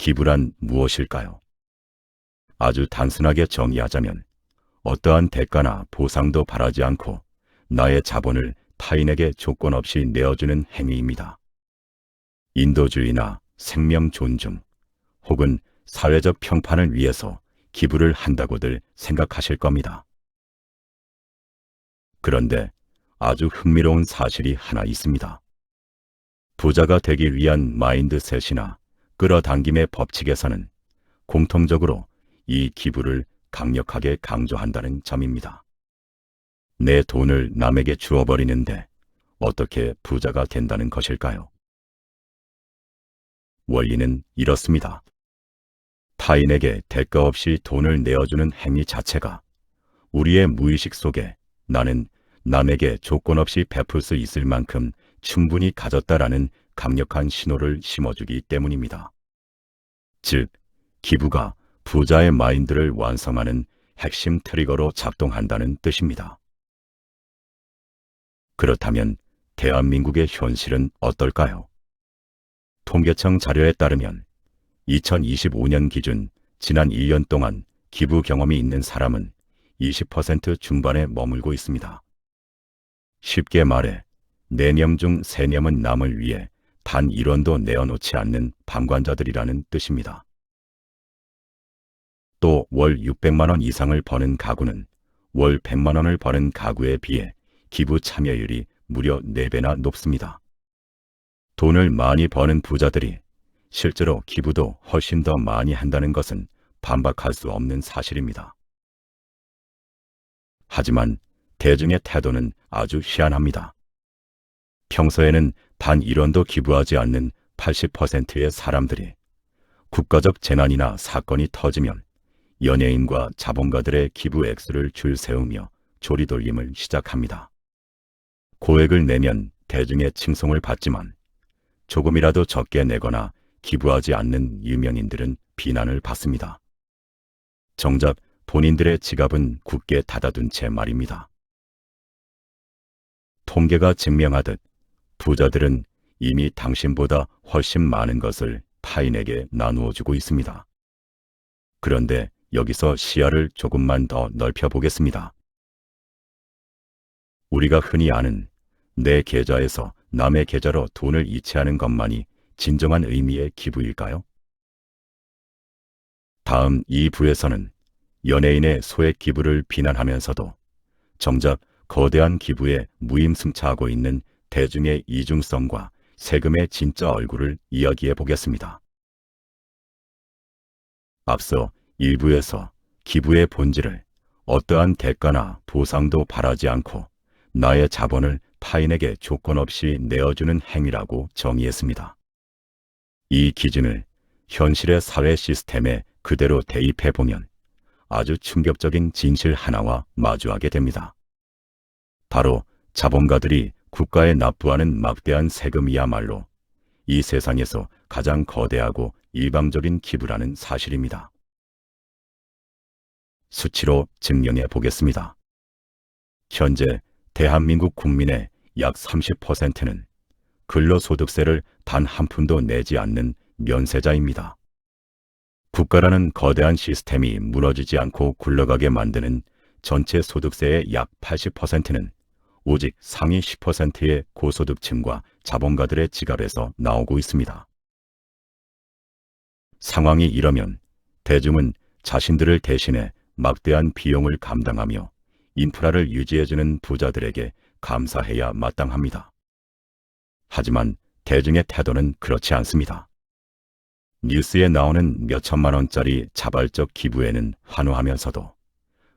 기부란 무엇일까요? 아주 단순하게 정의하자면 어떠한 대가나 보상도 바라지 않고 나의 자본을 타인에게 조건 없이 내어주는 행위입니다. 인도주의나 생명 존중 혹은 사회적 평판을 위해서 기부를 한다고들 생각하실 겁니다. 그런데 아주 흥미로운 사실이 하나 있습니다. 부자가 되기 위한 마인드셋이나 끌어당김의 법칙에서는 공통적으로 이 기부를 강력하게 강조한다는 점입니다. 내 돈을 남에게 주어버리는데 어떻게 부자가 된다는 것일까요? 원리는 이렇습니다. 타인에게 대가 없이 돈을 내어주는 행위 자체가 우리의 무의식 속에 나는 남에게 조건 없이 베풀 수 있을 만큼 충분히 가졌다라는 강력한 신호를 심어주기 때문입니다. 즉, 기부가 부자의 마인드를 완성하는 핵심 트리거로 작동한다는 뜻입니다. 그렇다면 대한민국의 현실은 어떨까요? 통계청 자료에 따르면 2025년 기준 지난 1년 동안 기부 경험이 있는 사람은 20% 중반에 머물고 있습니다. 쉽게 말해 4념 중 3념은 남을 위해 단 1원도 내어놓지 않는 방관자들이라는 뜻입니다. 또 월 600만 원 이상을 버는 가구는 월 100만 원을 버는 가구에 비해 기부 참여율이 무려 4배나 높습니다. 돈을 많이 버는 부자들이 실제로 기부도 훨씬 더 많이 한다는 것은 반박할 수 없는 사실입니다. 하지만 대중의 태도는 아주 희한합니다. 평소에는 단 1원도 기부하지 않는 80%의 사람들이 국가적 재난이나 사건이 터지면 연예인과 자본가들의 기부 액수를 줄 세우며 조리돌림을 시작합니다. 고액을 내면 대중의 칭송을 받지만 조금이라도 적게 내거나 기부하지 않는 유명인들은 비난을 받습니다. 정작 본인들의 지갑은 굳게 닫아둔 채 말입니다. 통계가 증명하듯 부자들은 이미 당신보다 훨씬 많은 것을 타인에게 나누어 주고 있습니다. 그런데 여기서 시야를 조금만 더 넓혀 보겠습니다. 우리가 흔히 아는 내 계좌에서 남의 계좌로 돈을 이체하는 것만이 진정한 의미의 기부일까요? 다음 2부에서는 연예인의 소액 기부를 비난하면서도 정작 거대한 기부에 무임승차하고 있는 대중의 이중성과 세금의 진짜 얼굴을 이야기해 보겠습니다. 앞서 1부에서 기부의 본질을 어떠한 대가나 보상도 바라지 않고 나의 자본을 타인에게 조건 없이 내어주는 행위라고 정의했습니다. 이 기준을 현실의 사회 시스템에 그대로 대입해 보면 아주 충격적인 진실 하나와 마주하게 됩니다. 바로 자본가들이 국가에 납부하는 막대한 세금이야말로 이 세상에서 가장 거대하고 일방적인 기부라는 사실입니다. 수치로 증명해 보겠습니다. 현재 대한민국 국민의 약 30%는 근로소득세를 단 한 푼도 내지 않는 면세자입니다. 국가라는 거대한 시스템이 무너지지 않고 굴러가게 만드는 전체 소득세의 약 80%는 오직 상위 10%의 고소득층과 자본가들의 지갑에서 나오고 있습니다. 상황이 이러면 대중은 자신들을 대신해 막대한 비용을 감당하며 인프라를 유지해주는 부자들에게 감사해야 마땅합니다. 하지만 대중의 태도는 그렇지 않습니다. 뉴스에 나오는 몇천만 원짜리 자발적 기부에는 환호하면서도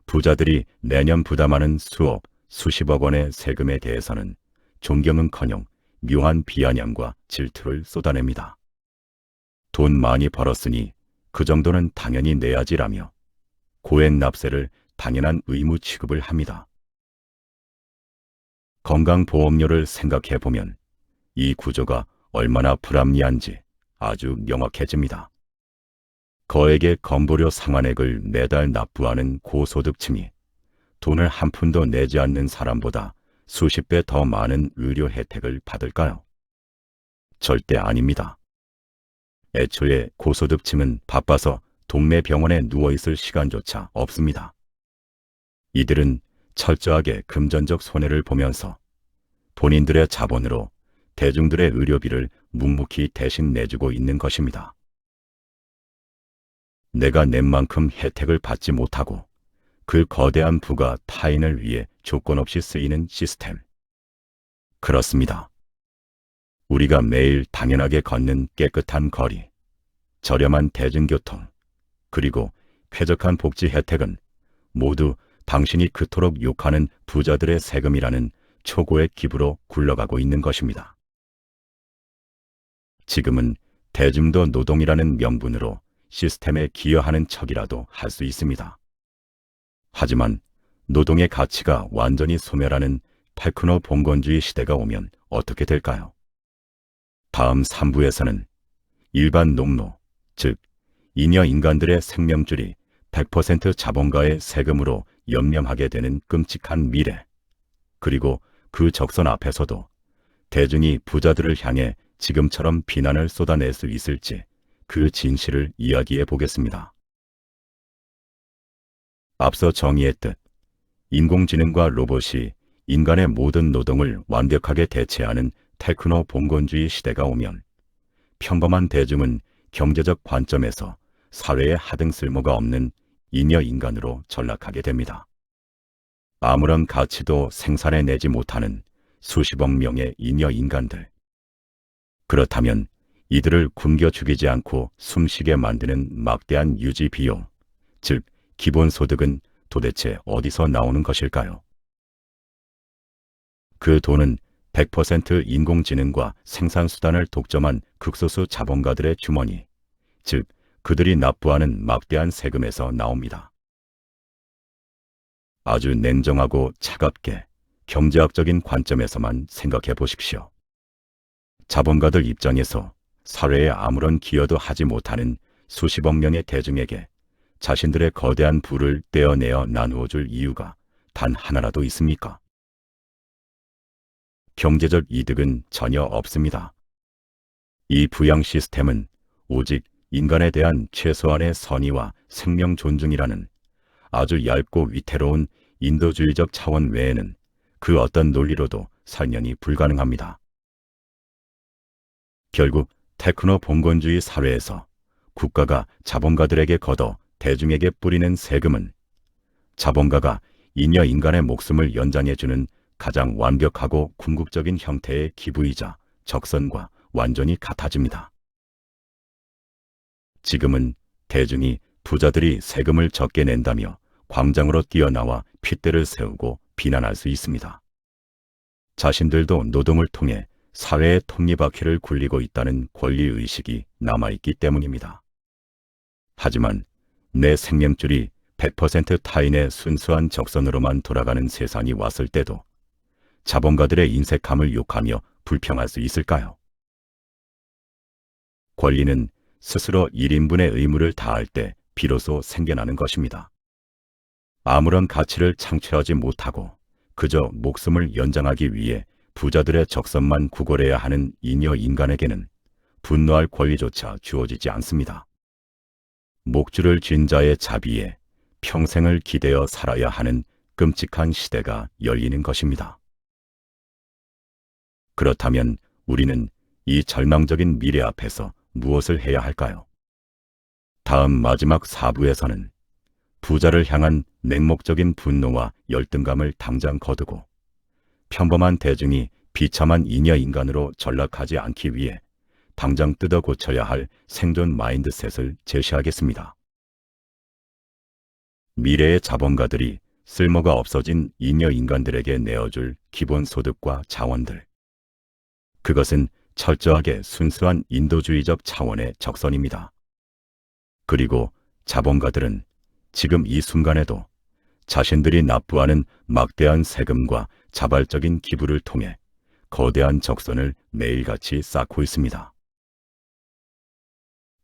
부자들이 매년 부담하는 수억, 수십억 원의 세금에 대해서는 존경은커녕 묘한 비아냥과 질투를 쏟아냅니다. 돈 많이 벌었으니 그 정도는 당연히 내야지라며 고액 납세를 당연한 의무 취급을 합니다. 건강보험료를 생각해보면 이 구조가 얼마나 불합리한지 아주 명확해집니다. 거액의 건보료 상환액을 매달 납부하는 고소득층이 돈을 한 푼도 내지 않는 사람보다 수십 배 더 많은 의료 혜택을 받을까요? 절대 아닙니다. 애초에 고소득층은 바빠서 동네 병원에 누워있을 시간조차 없습니다. 이들은 철저하게 금전적 손해를 보면서 본인들의 자본으로 대중들의 의료비를 묵묵히 대신 내주고 있는 것입니다. 내가 낸 만큼 혜택을 받지 못하고 그 거대한 부가 타인을 위해 조건 없이 쓰이는 시스템. 그렇습니다. 우리가 매일 당연하게 걷는 깨끗한 거리, 저렴한 대중교통, 그리고 쾌적한 복지 혜택은 모두 당신이 그토록 욕하는 부자들의 세금이라는 초고의 기부로 굴러가고 있는 것입니다. 지금은 대중도 노동이라는 명분으로 시스템에 기여하는 척이라도 할 수 있습니다. 하지만 노동의 가치가 완전히 소멸하는 테크노 봉건주의 시대가 오면 어떻게 될까요? 다음 3부에서는 일반 농노, 즉 잉여 인간들의 생명줄이 100% 자본가의 세금으로 연명하게 되는 끔찍한 미래, 그리고 그 적선 앞에서도 대중이 부자들을 향해 지금처럼 비난을 쏟아낼 수 있을지 그 진실을 이야기해 보겠습니다. 앞서 정의했듯 인공지능과 로봇이 인간의 모든 노동을 완벽하게 대체하는 테크노 봉건주의 시대가 오면 평범한 대중은 경제적 관점에서 사회에 하등 쓸모가 없는 잉여 인간으로 전락하게 됩니다. 아무런 가치도 생산해내지 못하는 수십억 명의 잉여 인간들. 그렇다면 이들을 굶겨 죽이지 않고 숨쉬게 만드는 막대한 유지 비용, 즉 기본소득은 도대체 어디서 나오는 것일까요? 그 돈은 100% 인공지능과 생산수단을 독점한 극소수 자본가들의 주머니, 즉 그들이 납부하는 막대한 세금에서 나옵니다. 아주 냉정하고 차갑게 경제학적인 관점에서만 생각해 보십시오. 자본가들 입장에서 사회에 아무런 기여도 하지 못하는 수십억 명의 대중에게 자신들의 거대한 부를 떼어내어 나누어 줄 이유가 단 하나라도 있습니까? 경제적 이득은 전혀 없습니다. 이 부양 시스템은 오직 인간에 대한 최소한의 선의와 생명 존중이라는 아주 얇고 위태로운 인도주의적 차원 외에는 그 어떤 논리로도 설명이 불가능합니다. 결국 테크노 봉건주의 사회에서 국가가 자본가들에게 걷어 대중에게 뿌리는 세금은 자본가가 잉여 인간의 목숨을 연장해주는 가장 완벽하고 궁극적인 형태의 기부이자 적선과 완전히 같아집니다. 지금은 대중이 부자들이 세금을 적게 낸다며 광장으로 뛰어나와 핏대를 세우고 비난할 수 있습니다. 자신들도 노동을 통해 사회의 톱니바퀴를 굴리고 있다는 권리의식이 남아있기 때문입니다. 하지만 내 생명줄이 100% 타인의 순수한 적선으로만 돌아가는 세상이 왔을 때도 자본가들의 인색함을 욕하며 불평할 수 있을까요? 권리는 스스로 1인분의 의무를 다할 때 비로소 생겨나는 것입니다. 아무런 가치를 창출하지 못하고 그저 목숨을 연장하기 위해 부자들의 적선만 구걸해야 하는 잉여 인간에게는 분노할 권리조차 주어지지 않습니다. 목줄을 쥔 자의 자비에 평생을 기대어 살아야 하는 끔찍한 시대가 열리는 것입니다. 그렇다면 우리는 이 절망적인 미래 앞에서 무엇을 해야 할까요? 다음 마지막 4부에서는 부자를 향한 맹목적인 분노와 열등감을 당장 거두고 평범한 대중이 비참한 잉여 인간으로 전락하지 않기 위해 당장 뜯어 고쳐야 할 생존 마인드셋을 제시하겠습니다. 미래의 자본가들이 쓸모가 없어진 잉여 인간들에게 내어줄 기본소득과 자원들. 그것은 철저하게 순수한 인도주의적 차원의 적선입니다. 그리고 자본가들은 지금 이 순간에도 자신들이 납부하는 막대한 세금과 자발적인 기부를 통해 거대한 적선을 매일같이 쌓고 있습니다.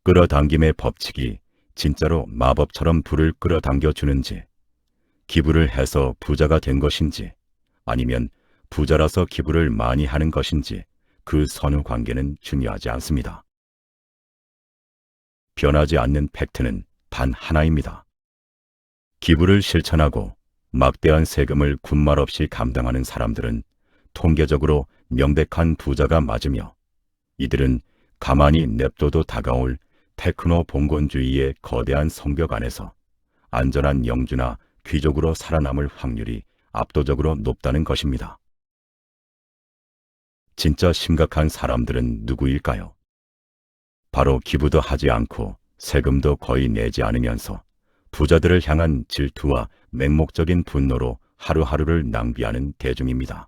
끌어당김의 법칙이 진짜로 마법처럼 불을 끌어당겨 주는지, 기부를 해서 부자가 된 것인지, 아니면 부자라서 기부를 많이 하는 것인지 그 선후 관계는 중요하지 않습니다. 변하지 않는 팩트는 단 하나입니다. 기부를 실천하고 막대한 세금을 군말 없이 감당하는 사람들은 통계적으로 명백한 부자가 맞으며, 이들은 가만히 냅둬도 다가올 테크노 봉건주의의 거대한 성벽 안에서 안전한 영주나 귀족으로 살아남을 확률이 압도적으로 높다는 것입니다. 진짜 심각한 사람들은 누구일까요? 바로 기부도 하지 않고 세금도 거의 내지 않으면서 부자들을 향한 질투와 맹목적인 분노로 하루하루를 낭비하는 대중입니다.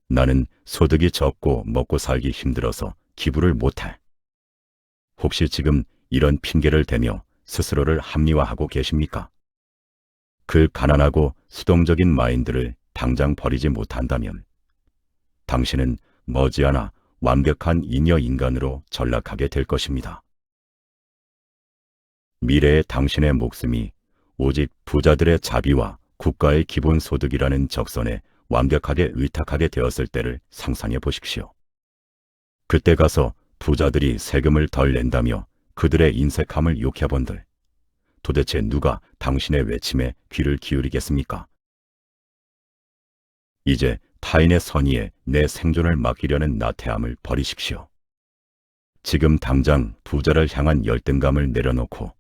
나는 소득이 적고 먹고 살기 힘들어서 기부를 못해. 혹시 지금 이런 핑계를 대며 스스로를 합리화하고 계십니까? 그 가난하고 수동적인 마인드를 당장 버리지 못한다면 당신은 머지않아 완벽한 잉여 인간으로 전락하게 될 것입니다. 미래의 당신의 목숨이 오직 부자들의 자비와 국가의 기본소득이라는 적선에 완벽하게 의탁하게 되었을 때를 상상해 보십시오. 그때 가서 부자들이 세금을 덜 낸다며 그들의 인색함을 욕해본들, 도대체 누가 당신의 외침에 귀를 기울이겠습니까? 이제 타인의 선의에 내 생존을 맡기려는 나태함을 버리십시오. 지금 당장 부자를 향한 열등감을 내려놓고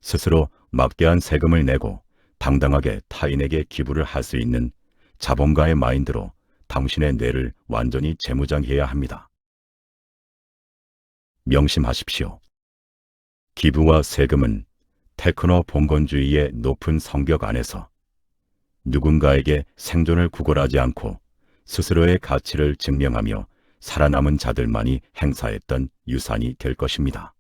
스스로 막대한 세금을 내고 당당하게 타인에게 기부를 할 수 있는 자본가의 마인드로 당신의 뇌를 완전히 재무장해야 합니다. 명심하십시오. 기부와 세금은 테크노 봉건주의의 높은 성벽 안에서 누군가에게 생존을 구걸하지 않고 스스로의 가치를 증명하며 살아남은 자들만이 행사했던 유산이 될 것입니다.